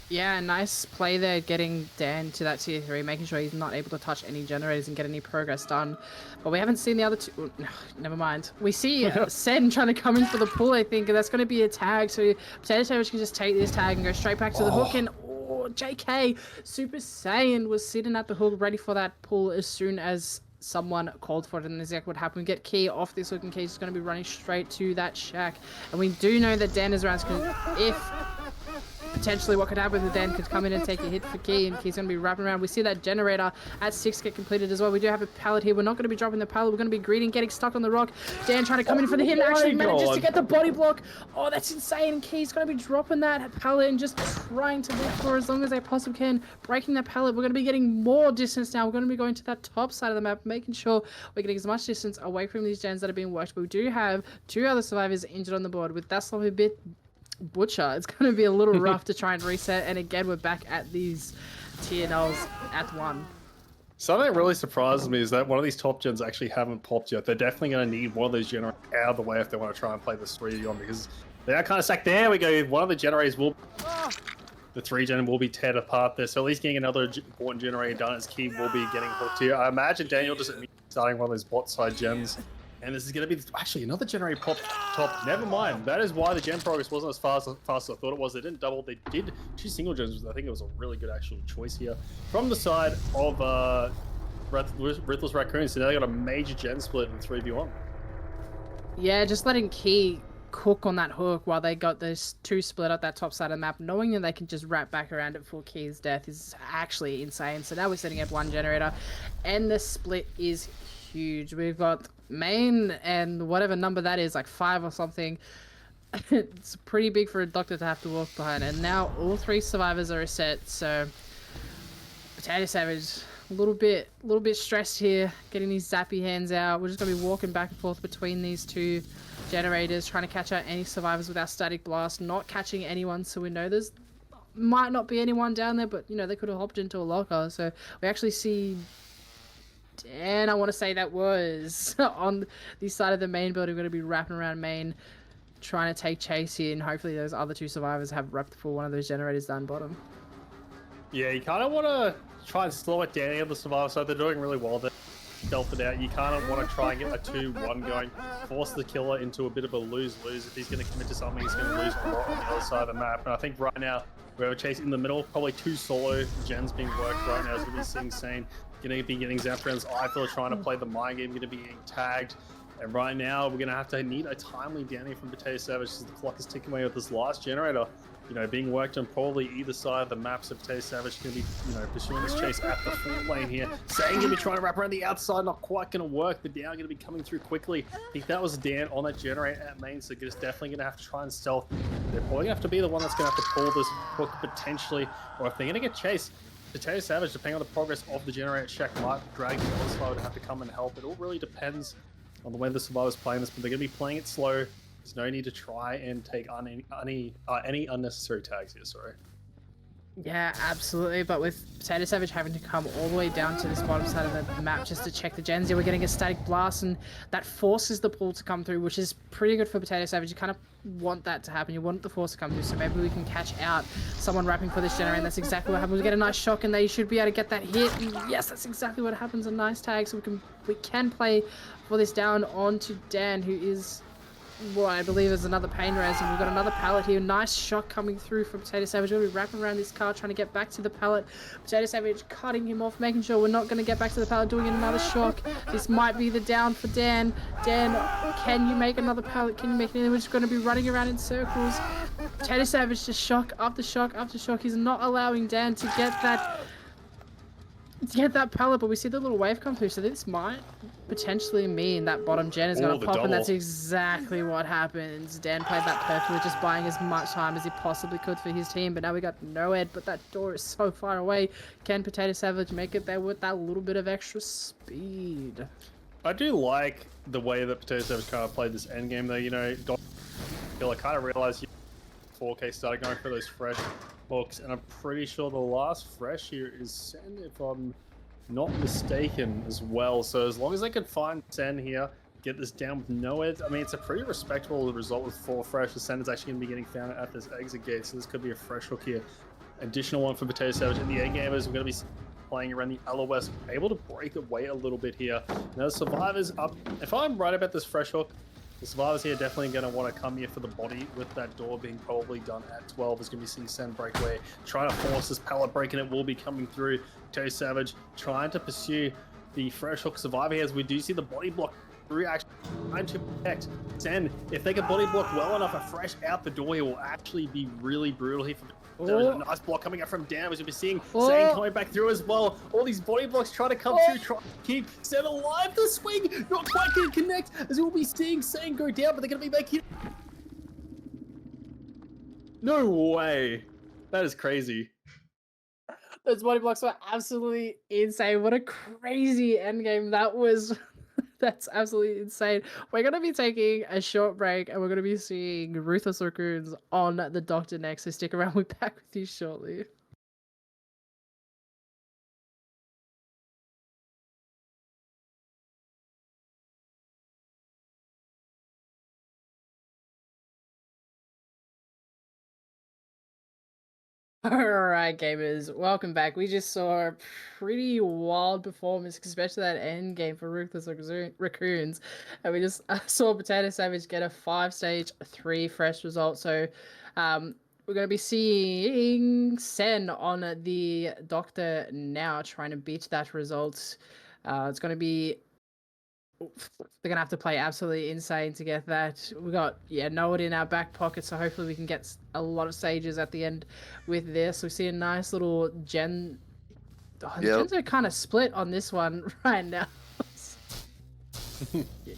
Yeah, nice play there, getting Dan to that tier 3, making sure he's not able to touch any generators and get any progress done. But we haven't seen the other 2. No, never mind. We see Sen trying to come in for the pull, I think, and that's going to be a tag. So Potato Savage can just take this tag and go straight back to the hook. And JK, Super Saiyan was sitting at the hook ready for that pull as soon as someone called for it, and exactly what happened. We get Key off this hook, and Key's just going to be running straight to that shack. And we do know that Dan is around, if potentially what could happen is Dan could come in and take a hit for Key, and Key's going to be wrapping around. We see that generator at 6 get completed as well. We do have a pallet here. We're not going to be dropping the pallet. We're going to be greeting, getting stuck on the rock. Dan trying to come in for the hit and actually manages to get the body block. Oh, that's insane. Key's going to be dropping that pallet and just trying to look for as long as they possibly can. Breaking that pallet. We're going to be getting more distance now. We're going to be going to that top side of the map, making sure we're getting as much distance away from these gens that are being worked. But we do have 2 other survivors injured on the board. With that sloppy bit butcher, it's going to be a little rough to try and reset, and again we're back at these TNLs at 1. Something that really surprises me is that one of these top gens actually haven't popped yet. They're definitely going to need one of those generators out of the way if they want to try and play this 3 on, because they are kind of stacked. There we go. One of the generators will, the 3-gen will be teared apart there, so at least getting another important generator done as Key will be getting hooked here. I imagine Daniel just starting one of those bot side gens. And this is going to be actually another generator pop top. Never mind. That is why the gen progress wasn't as fast as I thought it was. They didn't double. They did 2 single gens. I think it was a really good actual choice here from the side of Ruthless Raccoons. So now they got a major gen split in 3v1. Yeah, just letting Key cook on that hook while they got those two split up that top side of the map, knowing that they can just wrap back around it for Key's death is actually insane. So now we're sitting at one generator, and the split is huge. We've got main and whatever number that is, like 5 or something. It's pretty big for a doctor to have to walk behind, and now all 3 survivors are reset. So Potato Savage, a little bit stressed here, getting these zappy hands out. We're just gonna be walking back and forth between these 2 generators, trying to catch out any survivors with our static blast, not catching anyone, so we know there's might not be anyone down there, but you know, they could have hopped into a locker. So we actually see Dan, I want to say that was on the side of the main building. We're going to be wrapping around main, trying to take chase here, and hopefully those other 2 survivors have repped for one of those generators down bottom. Yeah, you kind of want to try and slow it down on the survivor side. They're doing really well. They're stealth it out. You kind of want to try and get a 2-1 going, force the killer into a bit of a lose-lose. If he's going to commit to something, he's going to lose a lot on the other side of the map. And I think right now we have a chase in the middle, probably 2 solo gens being worked right now. As we're seeing Sane going to be getting zapped around. I feel trying to play the mind game, going to be getting tagged. And right now we're going to have to need a timely downing from Potato Savage as the clock is ticking away with this last generator. You know, being worked on probably either side of the map, so Potato Savage is going to be, you know, pursuing this chase at the full lane here. Sane going to be trying to wrap around the outside, not quite going to work. The down going to be coming through quickly. I think that was Dan on that generator at main, so just definitely going to have to try and stealth. They're probably going to have to be the one that's going to have to pull this hook potentially, or if they're going to get chased, Potato Savage, depending on the progress of the generator, Shack might drag the other side to have to come and help. It all really depends on the way the survivor's playing this, but they're going to be playing it slow. There's no need to try and take any unnecessary tags here, sorry. Yeah, absolutely. But with Potato Savage having to come all the way down to this bottom side of the map just to check the gens, we're getting a static blast, and that forces the pull to come through, which is pretty good for Potato Savage. You kind of want that to happen. You want the force to come through, so maybe we can catch out someone rapping for this generator, and that's exactly what happens. We get a nice shock, and they should be able to get that hit. And yes, that's exactly what happens. A nice tag, so we can play for this down onto Dan, who is what I believe is another pain res, and we've got another pallet here. Nice shot coming through from Potato Savage. We're going to be wrapping around this car, trying to get back to the pallet. Potato Savage cutting him off, making sure we're not going to get back to the pallet, doing another shock. This might be the down for Dan. Dan, can you make another pallet? Can you make it? We're just going to be running around in circles. Potato Savage just shock after shock after shock. He's not allowing Dan to get that pallet, but we see the little wave come through, so this might potentially mean that bottom gen is going to pop, and that's exactly what happens. Dan played that perfectly, just buying as much time as he possibly could for his team, but now we got no ed, but that door is so far away. Can Potato Savage make it there with that little bit of extra speed? I do like the way that Potato Savage kind of played this endgame though, you know, I kind of realized 4K started going for those fresh hooks, and I'm pretty sure the last fresh here is Sen, if I'm not mistaken, as well. So as long as they can find Sen here, get this down with no ed, I mean, it's a pretty respectable result with 4 fresh. The Sen is actually going to be getting found at this exit gate, so this could be a fresh hook here. Additional one for Potato Savage. And the end gamers, we're going to be playing around the LOS, able to break away a little bit here. Now the survivors up, if I'm right about this fresh hook, the survivors here definitely going to want to come here for the body, with that door being probably done at 12. Is going to be seeing Sen breakaway, trying to force this pallet break, and it will be coming through. Potato Savage trying to pursue the fresh hook survivor here, as we do see the body block through, actually trying to protect Sen. If they can body block well enough, a fresh out the door here will actually be really brutal here for There's a nice block coming out from Dan, as you'll be seeing Sane coming back through as well. All these body blocks trying to come through, trying to keep Sen alive. The swing, not quite going to connect, as we'll be seeing Sane go down, but they're going to be making... No way. That is crazy. Those body blocks were absolutely insane. What a crazy endgame that was. That's absolutely insane. We're going to be taking a short break, and we're going to be seeing Ruthless Raccoons on the Doctor next, so stick around. We'll be back with you shortly. Alright, gamers, welcome back. We just saw a pretty wild performance, especially that end game for Ruthless Raccoons. And we just saw Potato Savage get a 5-stage 3 fresh result. So we're going to be seeing Sen on the Doctor now, trying to beat that result. It's going to be... They're going to have to play absolutely insane to get that. We got, Noah in our back pocket, so hopefully we can get a lot of sages at the end with this. We see a nice little gen... Oh, the gens are kind of split on this one right now.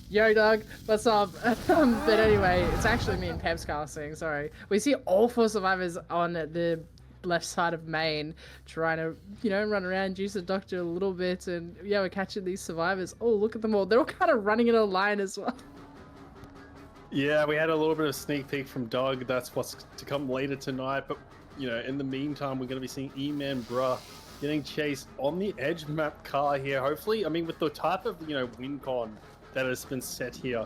Yo, Doug, what's up? But anyway, it's actually me and Pepz casting, sorry. We see all 4 survivors on the left side of main trying to, run around, juice the doctor a little bit, and we're catching these survivors. Oh, look at them all. They're all kind of running in a line as well. Yeah, we had a little bit of sneak peek from Doug. That's what's to come later tonight. But, in the meantime, we're going to be seeing E-Man Bruh getting chased on the edge map car here. Hopefully, I mean, with the type of, win con that has been set here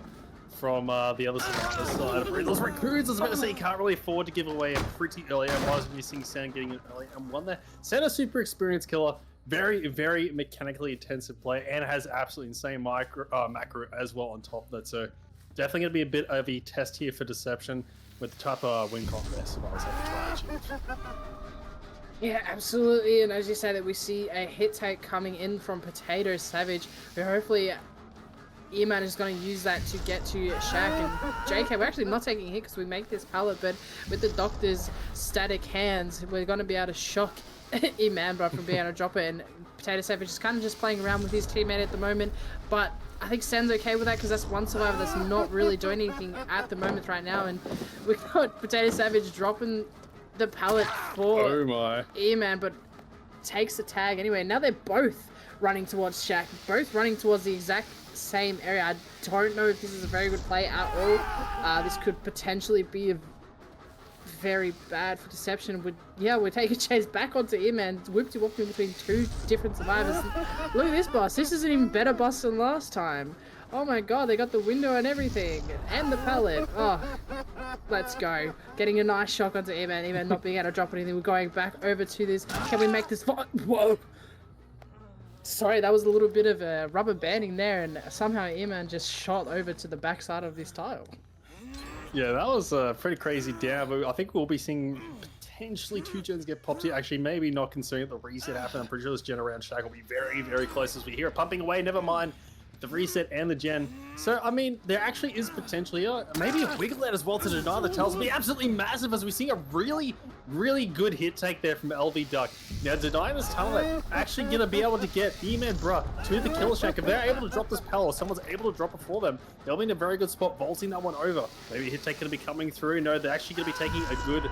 from the other side of Ruthless Raccoons. I was about to say, you can't really afford to give away a pretty early. I was missing Sam getting an early M1 there. Sam, a super experienced killer, very, very mechanically intensive player, and has absolutely insane macro as well on top of that. So definitely going to be a bit of a test here for Deception with the type of win con best survivors have to try and achieve. Yeah, absolutely. And as you said, that we see a hit take coming in from Potato Savage, who hopefully E-Man is going to use that to get to Shaq and JK. We're actually not taking a hit because we make this pallet, but with the Doctor's static hands, we're going to be able to shock E-Man from being able to drop it. And Potato Savage is kind of just playing around with his teammate at the moment, but I think Sen's okay with that because that's one survivor that's not really doing anything at the moment right now. And we've got Potato Savage dropping the pallet for E-Man, but takes the tag anyway. Now they're both running towards Shaq, both running towards the exact same area. I don't know if this is a very good play at all. This could potentially be very bad for Deception. We're taking chase back onto E-Man, whipped in between 2 different survivors. Look at this boss. This is an even better boss than last time. Oh my god, they got the window and everything, and the pallet. Oh, let's go. Getting a nice shock onto E-Man, E-Man not being able to drop anything. We're going back over to this. Can we make this? Whoa! Sorry, that was a little bit of a rubber banding there, and somehow E-Man just shot over to the backside of this tile. Yeah, that was a pretty crazy down, but I think we'll be seeing potentially 2 gens get popped here. Actually, maybe not considering the reset happened. I'm pretty sure this gen around Shaq will be very, very close as we hear it pumping away. Never mind the reset and the gen. So, I mean, there actually is potentially maybe a wiggle out as well to deny the tells. Be absolutely massive as we see a really, really good hit take there from LV Duck. Now, denying this tunnel, actually going to be able to get E-Man Bruh to the kill shack. If they're able to drop this pallet, or someone's able to drop it for them, they'll be in a very good spot, vaulting that one over. Maybe a hit take going to be coming through. No, they're actually going to be taking a good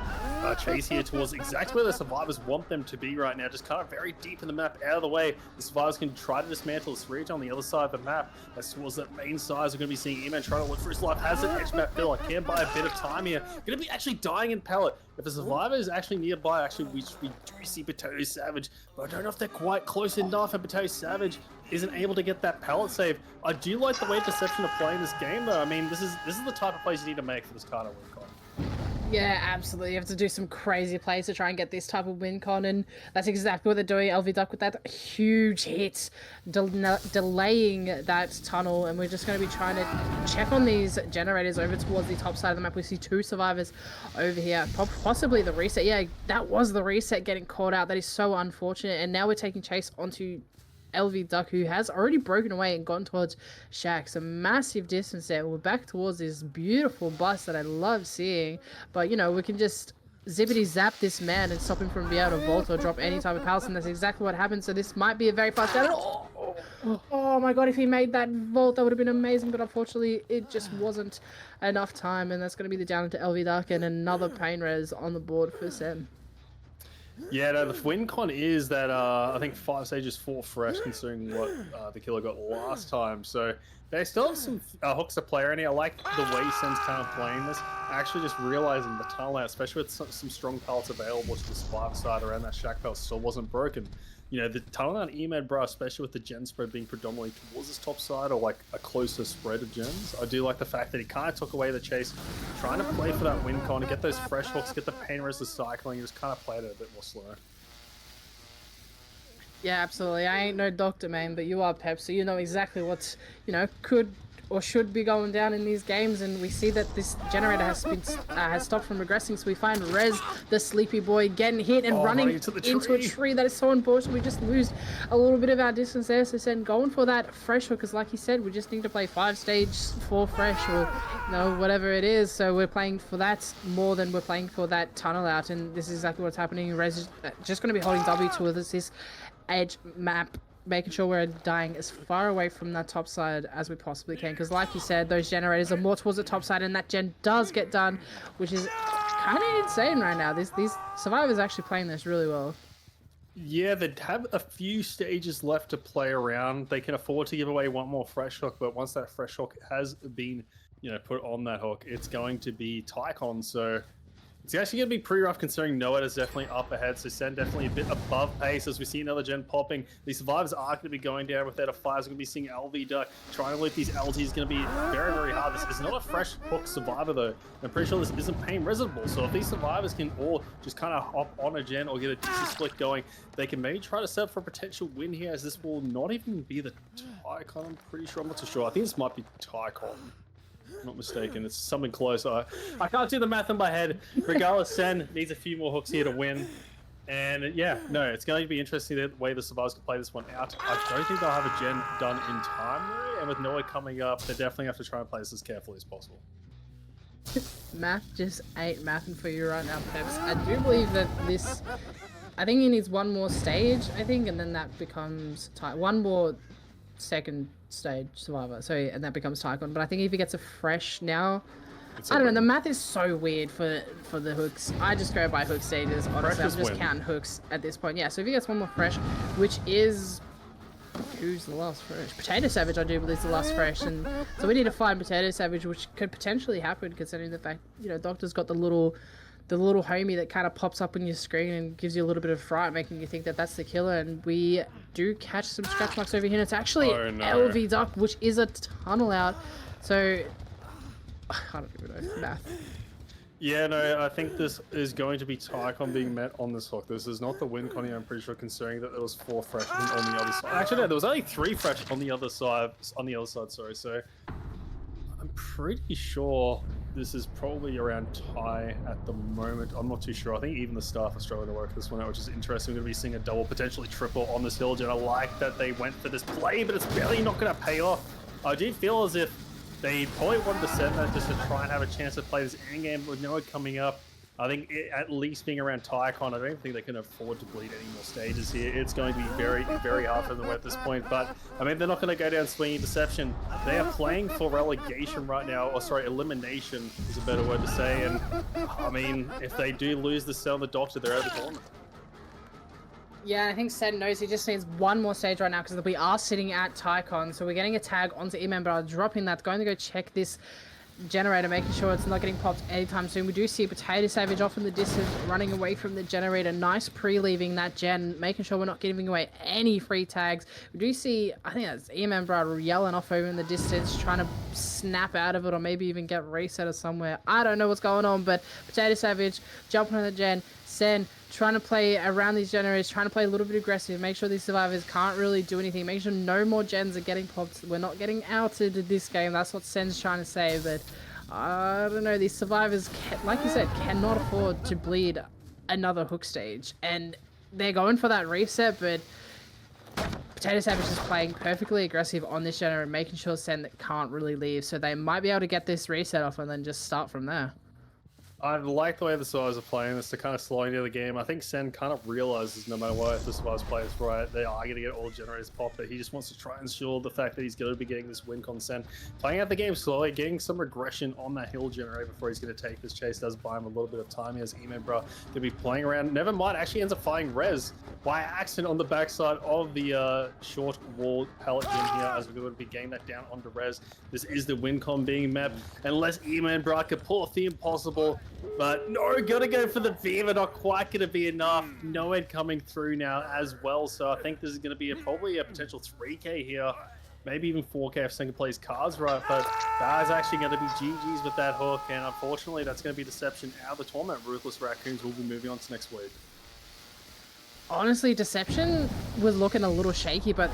chase here towards exactly where the survivors want them to be right now. Just kind of very deep in the map, out of the way. The survivors can try to dismantle this ridge on the other side of the map. As towards that main side, we're going to be seeing E-Man trying to look for his life. Has an edge map fill. I can buy a bit of time here. Going to be actually dying in pallet. If a survivor is actually nearby, actually we do see Potato Savage, but I don't know if they're quite close enough, and Potato Savage isn't able to get that pallet save. I do like the way Deception are playing this game though. I mean, this is the type of plays you need to make for this kind of win con. Yeah, absolutely. You have to do some crazy plays to try and get this type of win con, and that's exactly what they're doing. LV Duck with that huge hit, delaying that tunnel, and we're just going to be trying to check on these generators over towards the top side of the map. We see 2 survivors over here, possibly the reset. Yeah, that was the reset getting caught out. That is so unfortunate, and now we're taking chase onto LV Duck, who has already broken away and gone towards Shaq. So massive distance there. We're back towards this beautiful bus that I love seeing, but we can just zippity zap this man and stop him from being able to vault or drop any type of palace, and that's exactly what happened. So this might be a very fast down. Oh my god, if he made that vault, that would have been amazing, but unfortunately it just wasn't enough time, and that's going to be the down to LV Duck and another pain res on the board for Sam. Yeah, no, the win con is that I think 5 stages 4 fresh, considering what the killer got last time. So they still have some hooks to play around here. I like the way Sen's kind of playing this. Actually, just realizing the tunnel out, especially with some strong pallets available to the survivor side around that shack pallet, still wasn't broken. The tunnel out E-Man Bruh, especially with the gen spread being predominantly towards this top side or like a closer spread of gens. I do like the fact that he kind of took away the chase, trying to play for that win con, to get those fresh hooks, get the pain res, the cycling, just kind of played it a bit more slow. Yeah, absolutely. I ain't no doctor, man, but you are Pepz, so you know exactly what's, could or should be going down in these games, and we see that this generator has stopped from regressing. So we find Rez, the sleepy boy, getting hit and running into a tree. That is so unfortunate. We just lose a little bit of our distance there. So Sen going for that fresh hook, because like he said, we just need to play 5 stage 4 fresh, or whatever it is. So we're playing for that more than we're playing for that tunnel out, and this is exactly what's happening. Rez is just going to be holding W towards this edge map, making sure we're dying as far away from that top side as we possibly can, because like you said, those generators are more towards the top side, and that gen does get done, which is kind of insane right now. These survivors actually playing this really well. Yeah, they have a few stages left to play around. They can afford to give away one more fresh hook, but once that fresh hook has been, put on that hook, it's going to be Tycon. So it's actually going to be pretty rough, considering Noah is definitely up ahead. So Sen definitely a bit above pace as we see another gen popping. These survivors are going to be going down with that of 5s. We're going to be seeing LV duck. Trying to loot these LTs is going to be very, very hard. This is not a fresh hook survivor, though. I'm pretty sure this isn't pain reasonable. So if these survivors can all just kind of hop on a gen or get a decent split going, they can maybe try to set up for a potential win here, as this will not even be the Tycon. I'm pretty sure. I'm not too sure. I think this might be Tycon. Not mistaken, it's something close. I can't do the math in my head. Regardless, Sen needs a few more hooks here to win. And yeah, no, it's going to be interesting the way the survivors can play this one out. I don't think they'll have a gen done in time, though. And with Noah coming up, they definitely have to try and play this as carefully as possible. Math just ain't mathing for you right now, Pepz. I do believe that this, I think he needs one more stage, and then that becomes one more second stage survivor, so and that becomes Tycon. But I think if he gets a fresh now, I don't know, the math is so weird for the hooks. I just go by hook stages, honestly. I'm just counting hooks at this point. Yeah, so if he gets one more fresh, which is, who's the last fresh? Potato Savage, I do believe, is the last fresh, and so we need to find Potato Savage, which could potentially happen considering the fact, Doctor's got the little homie that kind of pops up on your screen and gives you a little bit of fright, making you think that that's the killer. And we do catch some scratch marks over here, and it's actually LV Duck, which is a tunnel out. So I don't even know math. Yeah, no, I think this is going to be Tycon being met on this hook. This is not the win, Connie, I'm pretty sure, considering that there was 4 fresh on the other side. Actually, no, there was only 3 fresh on the other side. Sorry. So I'm pretty sure this is probably around tie at the moment. I'm not too sure. I think even the staff are struggling to work this one out, which is interesting. We're going to be seeing a double, potentially triple on this hill gen. I like that they went for this play, but it's barely not going to pay off. I do feel as if they probably wanted to send that just to try and have a chance to play this endgame with Noah coming up. I think at least being around Tycon, I don't think they can afford to bleed any more stages here. It's going to be very, very hard for them at this point. But, I mean, they're not going to go down swinging Deception. They are playing for relegation right now. Or, sorry, elimination is a better word to say. And, I mean, if they do lose the cell, the Doctor, they're out of the tournament. Yeah, I think Sen knows he just needs one more stage right now, because we are sitting at Tycon. So we're getting a tag onto E-Man, but I'm dropping that. Going to go check this generator, making sure it's not getting popped anytime soon. We do see Potato Savage off in the distance, running away from the generator. Nice pre-leaving that gen, making sure we're not giving away any free tags. We do see, I think that's E-Man yelling off over in the distance, trying to snap out of it, or maybe even get reset or somewhere. I don't know what's going on, but Potato Savage jumping on the gen. Sen trying to play around these generators, trying to play a little bit aggressive, make sure these survivors can't really do anything, make sure no more gens are getting popped. We're not getting outed this game. That's what Sen's trying to say, but I don't know. These survivors, like you said, cannot afford to bleed another hook stage, and they're going for that reset, but Potato Savage is playing perfectly aggressive on this generator, making sure Sen can't really leave, so they might be able to get this reset off and then just start from there. I like the way the Survivors are playing this to kind of slowing down the game. I think Sen kind of realizes no matter what, if the Survivors play this right, they are going to get all generators popped, but he just wants to try and ensure the fact that he's going to be getting this win con Sen. Playing out the game slowly, getting some regression on that hill generator before he's going to take this chase does buy him a little bit of time. He has E-Man going to be playing around. Never mind, actually ends up finding Rez by accident on the backside of the short wall pallet gym here, as we're going to be getting that down onto Rez. This is the win con being mapped, unless E-Man can pull off the impossible. But no, gotta go for the Viva, not quite gonna be enough. No Ed coming through now as well, so I think this is gonna be probably a potential 3K here. Maybe even 4K if Sen plays cards right, but that is actually gonna be GG's with that hook, and unfortunately that's gonna be Deception out of the tournament. Ruthless Raccoons will be moving on to next week. Honestly, Deception was looking a little shaky, but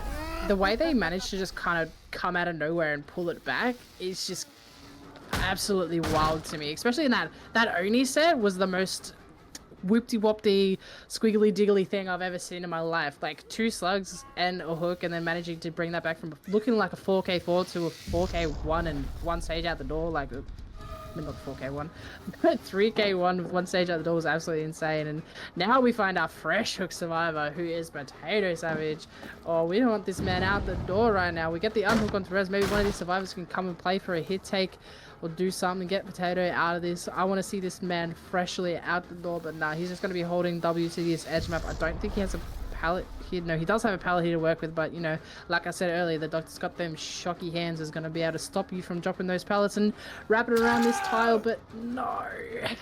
the way they managed to just kind of come out of nowhere and pull it back is just absolutely wild to me. Especially in that Oni set was the most whoop-de-whoop-de squiggly diggly thing I've ever seen in my life. Like 2 slugs and a hook, and then managing to bring that back from looking like a 4K4 to a 4K1 and 1 stage out the door. Like, I mean, not 4K1, but 3K1 with 1 stage out the door was absolutely insane. And now we find our fresh hook survivor, who is Potato Savage. Oh, we don't want this man out the door right now. We get the unhook onto Rez. Maybe one of these survivors can come and play for a hit take or do something, get Potato out of this. I want to see this man freshly out the door, but nah, he's just going to be holding W to this edge map. I don't think he has a pallet here. No, he does have a pallet here to work with, but you know, like I said earlier, the doctor's got them shocky hands, is going to be able to stop you from dropping those pallets and wrap it around this tile. But no,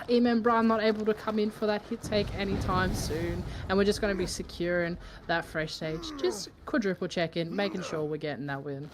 E-Man Brian not able to come in for that hit take anytime soon, and we're just going to be securing that fresh stage, just quadruple checking, making sure we're getting that win.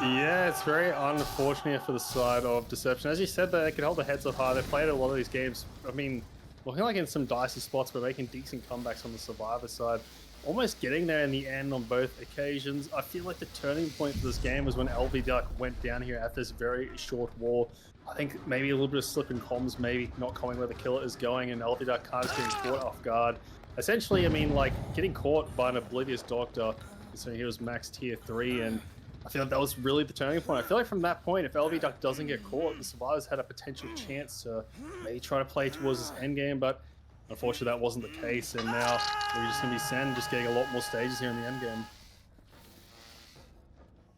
Yeah, it's very unfortunate for the side of Deception. As you said, they can hold their heads up high. They've played a lot of these games. I mean, looking like in some dicey spots, but making decent comebacks on the Survivor side. Almost getting there in the end on both occasions. I feel like the turning point for this game was when LV Duck went down here at this very short wall. I think maybe a little bit of slip in comms, maybe not calling where the killer is going, and LV Duck kind of getting caught off guard. Essentially, I mean, like, getting caught by an oblivious doctor, so he was max tier 3, and I feel like that was really the turning point. I feel like from that point, if LV Duck doesn't get caught, the Survivors had a potential chance to maybe try to play towards this endgame, but unfortunately that wasn't the case, and now we're just going to be Sen just getting a lot more stages here in the endgame.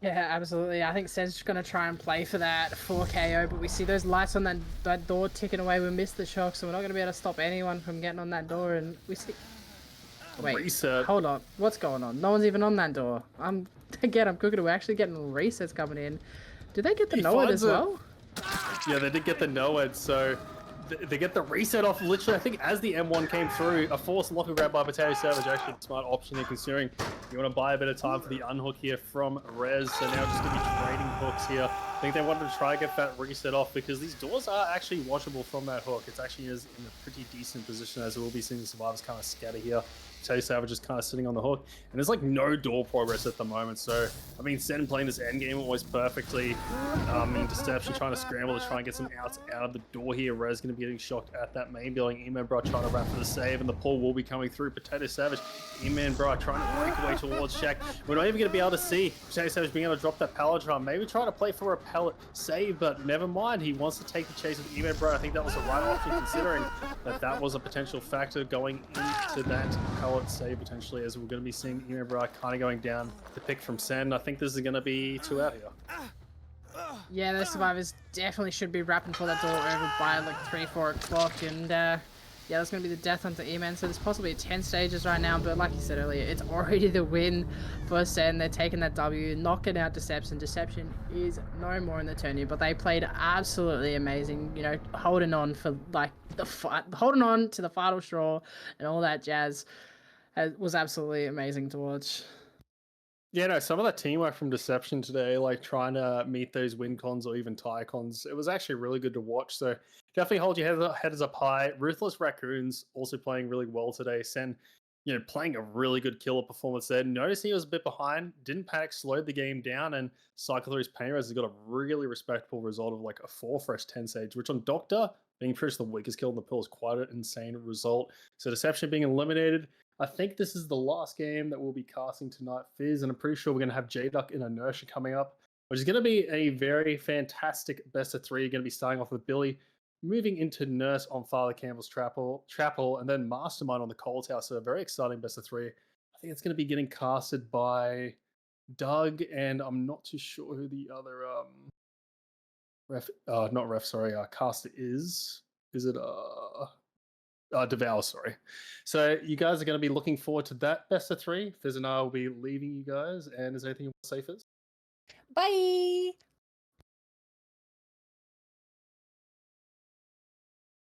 Yeah, absolutely. I think Sen's just going to try and play for that 4KO, but we see those lights on that door ticking away. We missed the shock, so we're not going to be able to stop anyone from getting on that door, and we see... Wait, reset. Hold on. What's going on? No one's even on that door. I'm cooking. We're actually getting resets coming in. Did they get the no-ed as well? Yeah, they did get the no-ed, so they get the reset off literally, I think, as the M1 came through. A forced locker grab by Potato Savage, actually a smart option there, considering you want to buy a bit of time for the unhook here from Rez. So now just going to be trading hooks here. I think they wanted to try and get that reset off because these doors are actually watchable from that hook. It's actually is in a pretty decent position, as we'll be seeing the Survivors kind of scatter here. Potato Savage is kind of sitting on the hook, and there's like no door progress at the moment. So I mean, Sen playing this end game almost perfectly. Deception trying to scramble to try and get some outs out of the door here. Rez going to be getting shocked at that main building. E-Man Bro trying to wrap for the save, and the pull will be coming through. Potato Savage, E-Man Bro trying to break away towards Shaq. We're not even going to be able to see Potato Savage being able to drop that pallet drum. Maybe try to play for a pallet save, but never mind. He wants to take the chase with E-Man Bro. I think that was the right option, considering that was a potential factor going into that pallet save potentially, as we're going to be seeing E-Man Bro kind of going down the pick from Sen. I think this is going to be 2 out here. Yeah, the Survivors definitely should be wrapping for that door over by like 3-4 o'clock, and yeah, that's going to be the death onto E-Man. So there's possibly 10 stages right now, but like you said earlier, it's already the win for Sen. They're taking that W, knocking out Deception. Deception is no more in the tourney, but they played absolutely amazing, you know, holding on for like the fight, holding on to the final straw and all that jazz. It was absolutely amazing to watch. Yeah, no, some of that teamwork from Deception today, like trying to meet those win cons or even tie cons, it was actually really good to watch. So definitely hold your heads up high. Ruthless Raccoons also playing really well today. Sen, you know, playing a really good killer performance there. Noticing he was a bit behind, didn't panic, slowed the game down, and cycled through his pain res has got a really respectable result of like a 4 fresh 10 stage, which on Doctor, being pretty much the weakest kill in the pool, is quite an insane result. So Deception being eliminated. I think this is the last game that we'll be casting tonight, Fizz, and I'm pretty sure we're going to have J-Duck in Inertia coming up, which is going to be a very fantastic best of 3. You're going to be starting off with Billy, moving into Nurse on Father Campbell's Chapel, and then Mastermind on the Cold House. So a very exciting best of 3. I think it's going to be getting casted by Doug, and I'm not too sure who the other caster is. Is it Devour, sorry. So you guys are going to be looking forward to that best of 3. Fizz and I will be leaving you guys. And is there anything you want to say, Fizz? Bye!